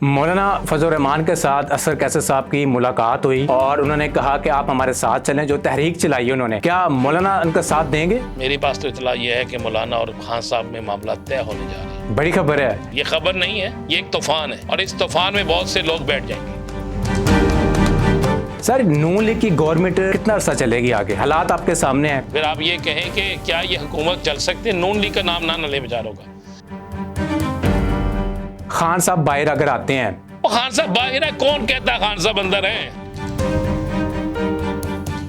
मौलाना फजल रहमान के साथ असगर कैसर साहब की मुलाकात हुई और उन्होंने कहा कि आप हमारे साथ चलें, जो तहरीक चलाई उन्होंने, क्या मौलाना उनका साथ देंगे? मेरे पास तो इतला ये है कि मौलाना और खान साहब में मामला तय होने जा रहे हैं। बड़ी खबर है। ये खबर नहीं है, ये एक तूफान है और इस तूफान में बहुत से लोग बैठ जाएंगे। सर, नून लीग की गवर्नमेंट कितना अर्सा चलेगी आगे? हालात आपके सामने हैं। फिर आप ये कहें कि क्या ये हुकूमत चल सकती है? नून लीग का नाम ना ले बेचारों का। खान साहब बाहर अगर आते हैं, वो खान साहब बाहर है, कौन कहता खान साहब अंदर है?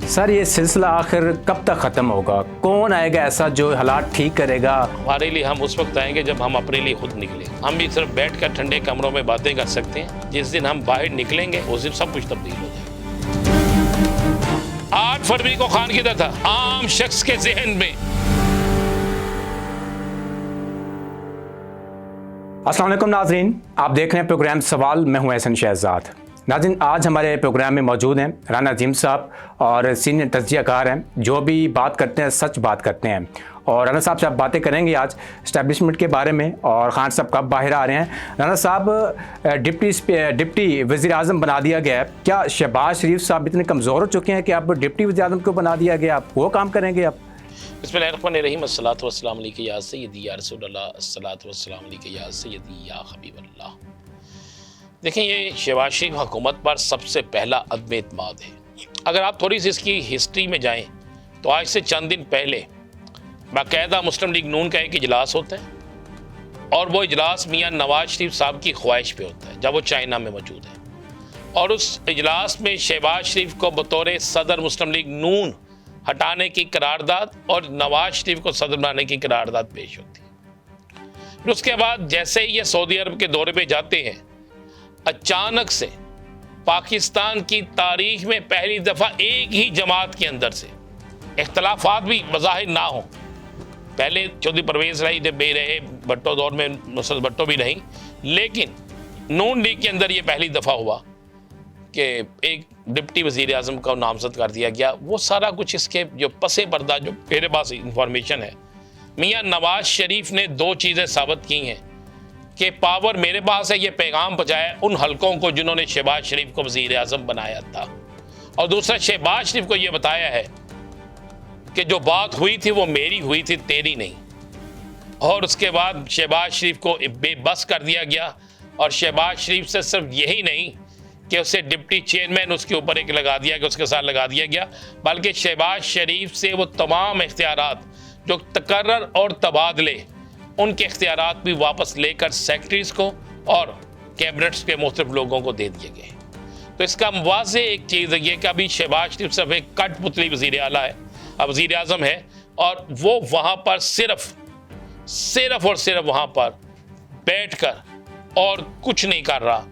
सर ये सिलसिला आखिर कब तक खत्म होगा? कौन आएगा ऐसा जो हालात ठीक करेगा? हमारे लिए हम उस वक्त आएंगे जब हम अपने लिए खुद निकले। हम भी सिर्फ बैठ कर ठंडे कमरों में बातें कर सकते हैं। जिस दिन हम बाहर निकलेंगे उस दिन सब कुछ तब्दील हो जाएगा। 8 फरवरी को खान किधर था? आम शख्स के जहन में। अस्सलाम वालेकुम नाज़रीन, आप देख रहे हैं प्रोग्राम सवाल। मैं हूं एहसन शहजाद। नाज़रीन, आज हमारे प्रोग्राम में मौजूद हैं राना अजीम साहब और सीनियर तज्ज़ियाकार हैं, जो भी बात करते हैं सच बात करते हैं। और राना साहब से आप बातें करेंगे आज इस्टेब्लिशमेंट के बारे में और खान साहब कब बाहर आ रहे हैं। राना साहब, डिप्टी वज़ीर आज़म बना दिया गया है। क्या शहबाज शरीफ साहब इतने कमज़ोर हो चुके हैं कि अब डिप्टी वज़ीर आज़म को बना दिया गया, आप वो काम करेंगे आप? बिस्मिल्लाहिर्रहमानिर्रहीम, अस्सलातु वस्सलामु अलैका या सय्यदी या रसूलल्लाह, अस्सलातु वस्सलामु अलैका या सय्यदी या हबीबल्लाह। देखें, ये शहबाज शरीफ हुकूमत पर सबसे पहला अदम एतमाद है। अगर आप थोड़ी सी इसकी हिस्ट्री में जाएं तो आज से चंद दिन पहले बाकायदा मुस्लिम लीग नून का एक इजलास होता है और वो इजलास मियाँ नवाज शरीफ साहब की ख्वाहिश पे होता है, जब वो चाइना में मौजूद है। और उस इजलास में शहबाज शरीफ को बतौर सदर मुस्लिम लीग नून हटाने की करारदाद और नवाज शरीफ को सदर बनाने की करारदाद पेश होती है। फिर उसके बाद जैसे ही ये सऊदी अरब के दौरे पे जाते हैं, अचानक से पाकिस्तान की तारीख में पहली दफ़ा एक ही जमात के अंदर से इख्तलाफात भी बज़ाहिर ना हो। पहले चौधरी परवेज़ रही जब बे रहे, भट्टो दौर में नुसरत भट्टो भी नहीं, लेकिन नून लीग के अंदर ये पहली दफ़ा हुआ कि एक डिप्टी वज़ीर आज़म का नामजद कर दिया गया। वो सारा कुछ इसके जो पसे पर्दा जो मेरे पास इंफॉर्मेशन है, मियाँ नवाज शरीफ ने 2 चीज़ें साबित की हैं कि पावर मेरे पास है। ये पैगाम पहुँचाया उन हलकों को जिन्होंने शहबाज शरीफ को वज़ीर आज़म बनाया था, और दूसरा शहबाज शरीफ को ये बताया है कि जो बात हुई थी वो मेरी हुई थी, तेरी नहीं। और उसके बाद शहबाज शरीफ को बेबस कर दिया गया और शहबाज शरीफ से सिर्फ यही नहीं कि उसे डिप्टी चेयरमैन उसके ऊपर एक लगा दिया गया, उसके साथ लगा दिया गया, बल्कि शहबाज शरीफ से वो तमाम इख्तियारात जो तकर्रर और तबादले, उनके इख्तियारात भी वापस लेकर सेक्रेटरीज को और कैबिनेट्स के मुख्तलिफ लोगों को दे दिए गए। तो इसका वाज़े एक चीज़ है ये कि अभी शहबाज शरीफ सिर्फ एक कठपुतली वज़ीर आला है, अब वज़ीर आज़म है, और वो वहाँ पर सिर्फ और सिर्फ वहाँ पर बैठकर और कुछ नहीं कर रहा,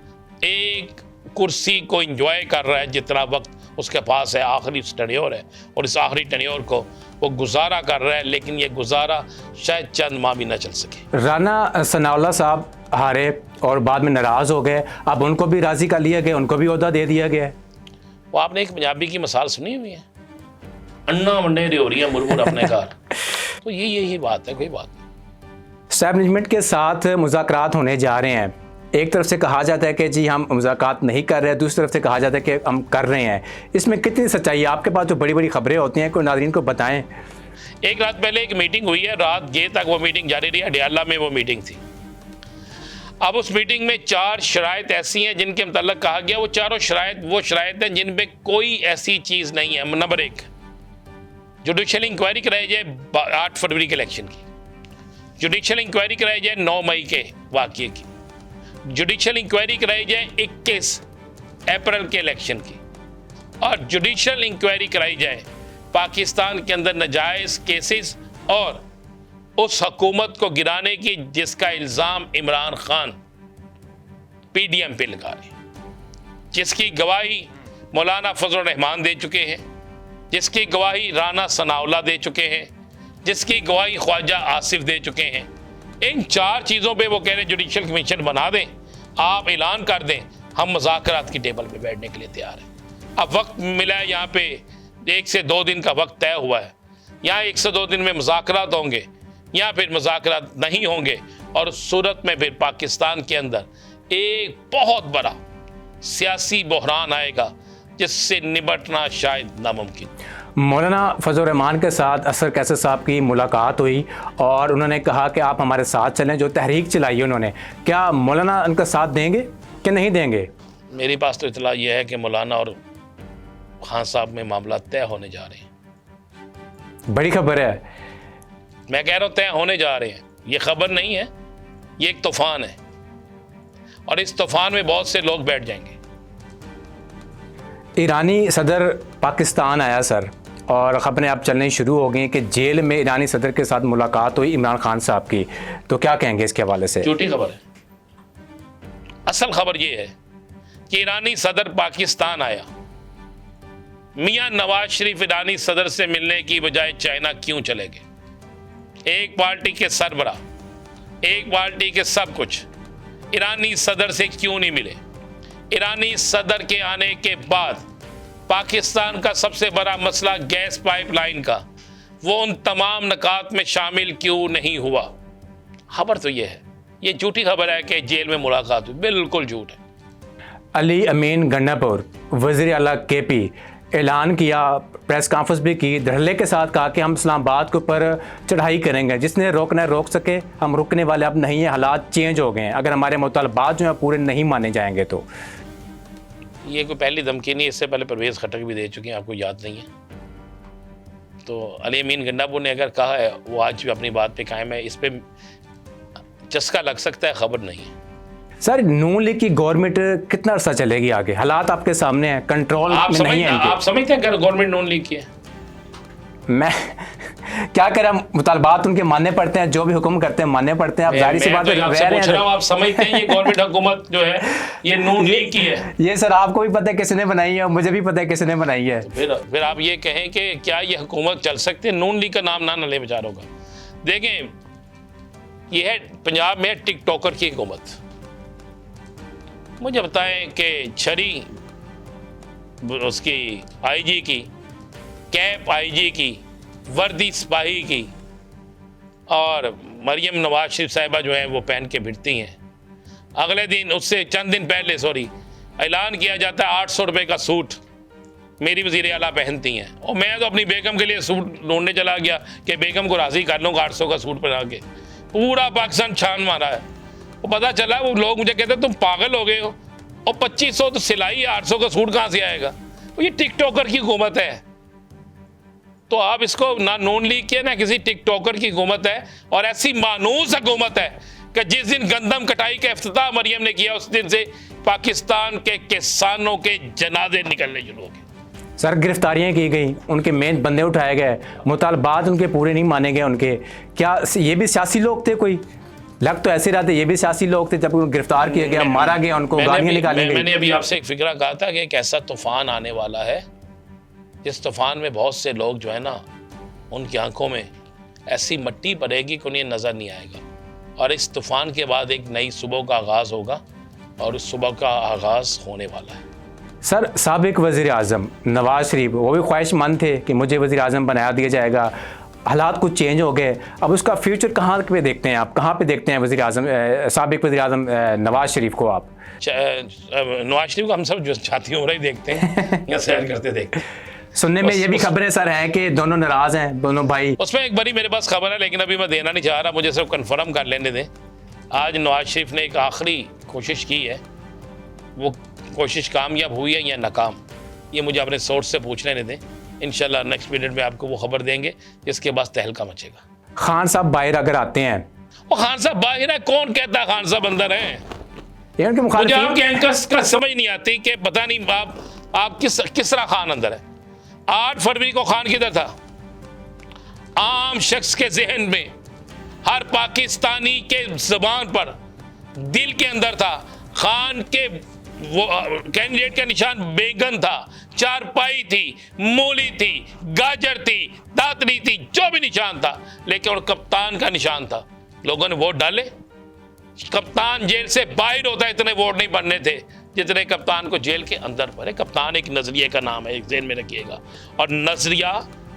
एक कुर्सी को एंजॉय कर रहा है जितना वक्त उसके पास है। आखिरी टन्योर है और इस आखिरी टन्योर को वो गुजारा कर रहा है, लेकिन ये गुजारा शायद चंद माह भी ना चल सके। राना सनाउल्लाह साहब हारे और बाद में नाराज़ हो गए, अब उनको भी राज़ी कर लिया गया, उनको भी ओहदा दे दिया गया है। वो आपने एक पंजाबी की मिसाल सुनी हुई है, अन्ना वंडे रियोरिया मुरमुर अपने घर। तो यही बात है, कोई बात नहीं। एस्टैब्लिशमेंट के साथ मुज़ाकरात होने जा रहे हैं। एक तरफ से कहा जाता है कि जी हम मुज़ाकरात नहीं कर रहे हैं, दूसरी तरफ से कहा जाता है कि हम कर रहे हैं। इसमें कितनी सच्चाई है? आपके पास जो बड़ी बड़ी खबरें होती हैं, कोई नाज़रीन को बताएं। एक रात पहले एक मीटिंग हुई है, रात ये तक वो मीटिंग जारी रही, अडियाला में वो मीटिंग थी। अब उस मीटिंग में 4 शराइत ऐसी हैं जिनके मतलब कहा गया, वो चारों शराइत वो शराइत हैं जिनमें कोई ऐसी चीज़ नहीं है। नंबर 1, जुडिशल इंक्वायरी कराई जाए 8 फरवरी के इलेक्शन की, जुडिशल इंक्वायरी कराई जाए 9 मई के वाक़ये की, जुडिशल इंक्वायरी कराई जाए 21 अप्रैल के इलेक्शन की, और जुडिशल इंक्वायरी कराई जाए पाकिस्तान के अंदर नाजायज़ केसेस और उस हुकूमत को गिराने की जिसका इल्ज़ाम इमरान खान PDM पे लगा रहे, जिसकी गवाही मौलाना फजल रहमान दे चुके हैं, जिसकी गवाही राना सनाउल्लाह दे चुके हैं, जिसकी गवाही ख्वाजा आसिफ दे चुके हैं। इन 4 चीज़ों पे वो कह रहे हैं जुडिशल कमीशन बना दें, आप ऐलान कर दें, हम मुज़ाकरात की टेबल पे बैठने के लिए तैयार हैं। अब वक्त मिला है, यहाँ पे 1 से 2 दिन का वक्त तय हुआ है। यहाँ 1 से 2 दिन में मुज़ाकरात होंगे या फिर मुज़ाकरात नहीं होंगे, और उस सूरत में फिर पाकिस्तान के अंदर एक बहुत बड़ा सियासी बहरान आएगा जिससे निपटना शायद नामुमकिन। मौलाना फजल रहमान के साथ असर कैसर साहब की मुलाकात हुई और उन्होंने कहा कि आप हमारे साथ चलें, जो तहरीक चलाई उन्होंने, क्या मौलाना उनका साथ देंगे कि नहीं देंगे? मेरे पास तो इतला यह है कि मौलाना और खान साहब में मामला तय होने जा रहे हैं। बड़ी खबर है। मैं कह रहा हूँ तय होने जा रहे हैं, ये खबर नहीं है, ये एक तूफान है और इस तूफान में बहुत से लोग बैठ जाएंगे। ईरानी सदर पाकिस्तान आया सर, और खबरें अब चलनी शुरू हो गई कि जेल में ईरानी सदर के साथ मुलाकात हुई इमरान खान साहब की, तो क्या कहेंगे इसके हवाले से? झूठी खबर है। असल खबर यह है कि ईरानी सदर पाकिस्तान आया, मियां नवाज शरीफ ईरानी सदर से मिलने की बजाय चाइना क्यों चले गए? एक पार्टी के सरबरा, एक पार्टी के सब कुछ, ईरानी सदर से क्यों नहीं मिले? ईरानी सदर के आने के बाद पाकिस्तान का सबसे बड़ा मसला गैस पाइपलाइन का, वो उन तमाम नकात में शामिल क्यों नहीं हुआ? खबर तो ये है, ये झूठी खबर है कि जेल में मुलाकात हुई, बिल्कुल झूठ है। अली अमीन गन्नापुर वज़ीर आला केपी ऐलान किया, प्रेस कॉन्फ्रेंस भी की, धड़ल्ले के साथ कहा कि हम इस्लामाबाद के ऊपर चढ़ाई करेंगे, जिसने रोकना है रोक सके, हम रुकने वाले अब नहीं है, हालात चेंज हो गए हैं, अगर हमारे मुतालबात जो हैं पूरे नहीं माने जाएंगे तो। ये कोई पहली धमकी नहीं, इससे पहले परवेज़ खट्टक भी दे चुके हैं, आपको याद नहीं है? तो अली अमीन गन्नापुर ने अगर कहा है, वो आज भी अपनी बात पे कायम है, इस पे चस्का लग सकता है, खबर नहीं है। सर नून लीग की गवर्नमेंट कितना अर्सा चलेगी आगे? हालात आपके सामने हैं, कंट्रोल में नहीं है इनके। आप समझते हैं अगर गवर्नमेंट नून लीग की है? मैं क्या करें, मुतालबात उनके मानने पड़ते हैं, जो भी हुक्म करते हैं मानने पड़ते हैं। आप जाहिर सी बात है आप समझते हैं ये गवर्नमेंट हुकूमत जो है ये नून लीग की है? ये सर आपको भी पता है किसने बनाई है, मुझे भी पता है किसने बनाई है। फिर आप ये कहें कि क्या ये हुकूमत चल सकती है? नून लीग का नाम ना ले बेचारों का। देखें, ये है पंजाब में टिकटॉकर की हुकूमत। मुझे बताएं कि छरी उसकी आईजी की, कैप आईजी की, वर्दी सिपाही की और मरियम नवाज शरीफ साहिबा जो है वो पहन के भिड़ती हैं। अगले दिन, उससे चंद दिन पहले ऐलान किया जाता है 800 रुपये का सूट मेरी वज़ीर आला पहनती हैं, और मैं तो अपनी बेगम के लिए सूट ढूंढने चला गया कि बेगम को राज़ी कर लूँगा 800 का सूट पहना के। पूरा पाकिस्तान छान मारा है। वो पता चला, वो लोग मुझे कहते तुम पागल हो गए हो, और 2500 तो सिलाई, 800 का सूट कहाँ से आएगा? ये टिकटॉकर की हुकूमत है। तो आप इसको ना नून लीग की ना किसी टिकटॉकर की हुकूमत है, और ऐसी मानूस हुकूमत है कि जिस दिन गंदम कटाई का इफ्तिताह मरियम ने किया, उस दिन से पाकिस्तान के किसानों के जनाजे निकलने शुरू हो गए। सर गिरफ्तारियां की गई, उनके मेन बंदे उठाए गए, मुतालबात उनके पूरे नहीं माने गए उनके। क्या ये भी सियासी लोग थे? कोई लग तो ऐसे रहते ये भी सियासी लोग थे। जब उनको गिरफ्तार किया गया, मारा गया, उनको गालियां निकाली गई। मैंने अभी आपसे एक फिक्रा कहा था कि एक ऐसा तूफान आने वाला है जिस तूफान में बहुत से लोग जो है ना, उनकी आंखों में ऐसी मट्टी पड़ेगी कि उन्हें नज़र नहीं आएगा, और इस तूफान के बाद एक नई सुबह का आगाज़ होगा, और उस सुबह का आगाज़ होने वाला है। सर साबिक वज़ीर आज़म नवाज शरीफ वो भी ख्वाहिशमंद थे कि मुझे वज़ीर आज़म बना दिया जाएगा, हालात कुछ चेंज हो गए, अब उसका फ्यूचर कहाँ पे देखते हैं आप? कहाँ पे देखते हैं वज़ीर आज़म, साबिक वज़ीर आज़म नवाज शरीफ को आप? नवाज शरीफ को हम सब जो छाती उम्र ही देखते हैं या सैर करते देखते हैं। सुनने में ये भी खबरें सर हैं कि दोनों नाराज हैं, दोनों भाई। उसमें एक बड़ी मेरे पास खबर है, लेकिन अभी मैं देना नहीं चाह रहा, मुझे सिर्फ कंफर्म कर लेने दें। आज नवाज शरीफ ने एक आखिरी कोशिश की है, वो कोशिश कामयाब हुई है या नाकाम, ये मुझे अपने सोर्स से पूछ लेने दें। इंशाल्लाह नेक्स्ट मिनट में आपको वो खबर देंगे जिसके बाद तहलका मचेगा। खान साहब बाहर अगर आते हैं, वो खान साहब बाहर है, कौन कहता है खान साहब अंदर हैं? मुझे आपके एंकर्स का समझ नहीं आती कि पता नहीं आप किस तरह खान अंदर है। 8 फरवरी को खान किधर था? आम शख्स के जहन में, हर पाकिस्तानी के ज़बान पर, दिल के अंदर था। खान के वो कैंडिडेट का निशान बैगन था, चारपाई थी, मूली थी, गाजर थी, दातरी थी, जो भी निशान था, लेकिन और कप्तान का निशान था। लोगों ने वोट डाले। कप्तान जेल से बाहर होता है, इतने वोट नहीं बनने थे जितने कप्तान को जेल के अंदर पड़े। कप्तान एक नजरिए का नाम है, एक जेल में रखिएगा, और नजरिया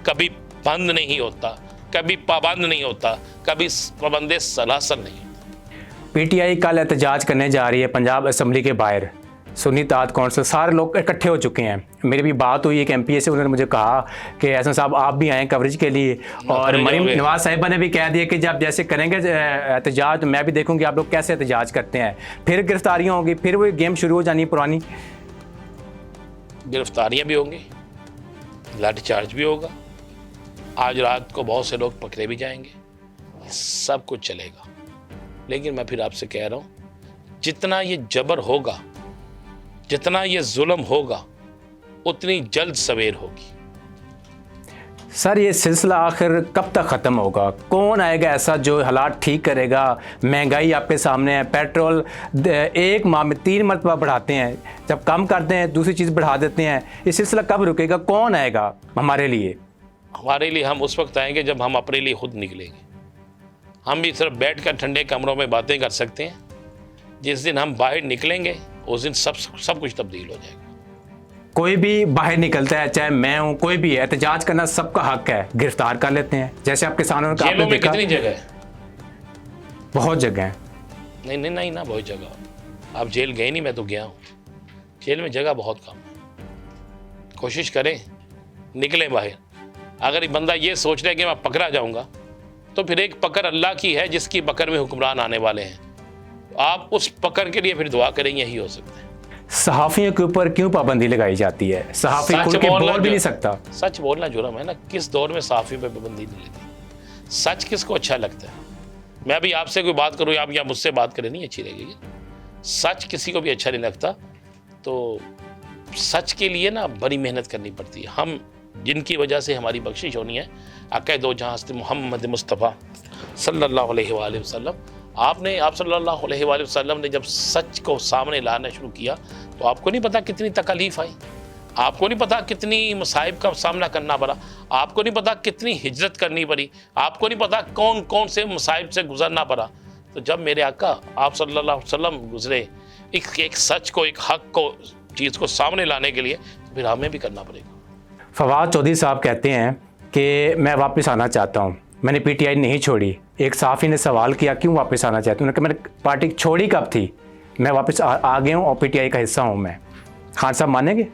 कभी बंद नहीं होता, कभी पाबंद नहीं होता, कभी पाबंदे सलासल नहीं होता। पीटीआई कल एहतजाज करने जा रही है पंजाब असम्बली के बाहर। सुन्नी इत्तेहाद कौंसिल सारे लोग इकट्ठे हो चुके हैं। मेरी भी बात हुई एक एमपीए से, उन्होंने मुझे कहा कि एहसन साहब आप भी आएँ कवरेज के लिए। और मरीम नवाज साहिबा ने भी कह दिया कि जब जैसे करेंगे एहतजाज तो मैं भी देखूंगी आप लोग कैसे एहतजाज करते हैं। फिर गिरफ्तारियाँ होंगी, फिर वो गेम शुरू हो जानी पुरानी। गिरफ्तारियाँ भी होंगी, लाठीचार्ज भी होगा, आज रात को बहुत से लोग पकड़े भी जाएंगे, सब कुछ चलेगा। लेकिन मैं फिर आपसे कह रहा हूँ, जितना ये जबर होगा, जितना ये जुल्म होगा, उतनी जल्द सवेर होगी। सर ये सिलसिला आखिर कब तक ख़त्म होगा? कौन आएगा ऐसा जो हालात ठीक करेगा? महंगाई आपके सामने है, पेट्रोल एक माह में 3 मरतबा बढ़ाते हैं, जब कम करते हैं दूसरी चीज़ बढ़ा देते हैं। ये सिलसिला कब रुकेगा? कौन आएगा हमारे लिए? हमारे लिए हम उस वक्त आएंगे जब हम अपने लिए खुद निकलेंगे। हम भी सिर्फ बैठ कर ठंडे कमरों में बातें कर सकते हैं। जिस दिन हम बाहर निकलेंगे उस दिन सब कुछ तब्दील हो जाएगा। कोई भी बाहर निकलता है, चाहे मैं हूँ, कोई भी है, एहतजाज करना सबका हक है। गिरफ्तार कर लेते हैं, जैसे आप किसानों ने जेलों में कितनी जगह है? बहुत जगह है। नहीं ना, बहुत जगह। आप जेल गए नहीं, मैं तो गया हूँ। जेल में जगह बहुत कम है। कोशिश करें, निकलें बाहर। अगर एक बंदा ये सोच रहा है कि मैं पकड़ा जाऊंगा, तो फिर एक पकड़ अल्लाह की है जिसकी पकड़ में हुक्मरान आने वाले हैं। आप उस पकड़ के लिए फिर दुआ करें, यही हो सकता है। सहाफ़ियों के ऊपर क्यों पाबंदी लगाई जाती है? सहाफ़ी खुल के बोल भी नहीं सकता। सच बोलना जुर्म है ना। किस दौर में सहाफ़ी पे पाबंदी नहीं लगी? सच किसको अच्छा लगता है? मैं अभी आपसे कोई बात करूँ, आप या मुझसे बात करें, नहीं अच्छी लगेगी। सच किसी को भी अच्छा नहीं लगता। तो सच के लिए ना बड़ी मेहनत करनी पड़ती है। हम जिनकी वजह से हमारी बख्शिश होनी है, अक़ीद दो जहाँ हज़रत मोहम्मद मुस्तफ़ा सल्लल्लाहु अलैहि वसल्लम, आप सल्लल्लाहु अलैहि वसल्लम ने जब सच को सामने लाना शुरू किया, तो आपको नहीं पता कितनी तकलीफ़ आई, आपको नहीं पता कितनी मसाइब का सामना करना पड़ा, आपको नहीं पता कितनी हिजरत करनी पड़ी, आपको नहीं पता कौन कौन से मसाइब से गुजरना पड़ा। तो जब मेरे आका आप सल्लल्लाहु अलैहि वसल्लम गुजरे एक सच को, एक हक़ को, चीज़ को सामने लाने के लिए, तो फिर हमें भी करना पड़ेगा। फवाद चौधरी साहब कहते हैं कि मैं वापस आना चाहता हूँ, मैंने पीटीआई नहीं छोड़ी। एक सहाफ़ी ने सवाल किया क्यों वापस आना चाहते हैं? उन्होंने कहा मैंने पार्टी छोड़ी कब थी, मैं वापस आ गया हूँ और पीटीआई का हिस्सा हूँ मैं। खान साहब मानेंगे?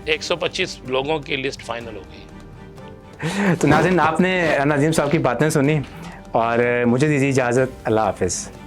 125 लोगों की लिस्ट फाइनल हो गई। तो नाज़रीन, आपने नाज़िम साहब की बातें सुनी और मुझे दीजिए इजाज़त। अल्लाह हाफ़िज़।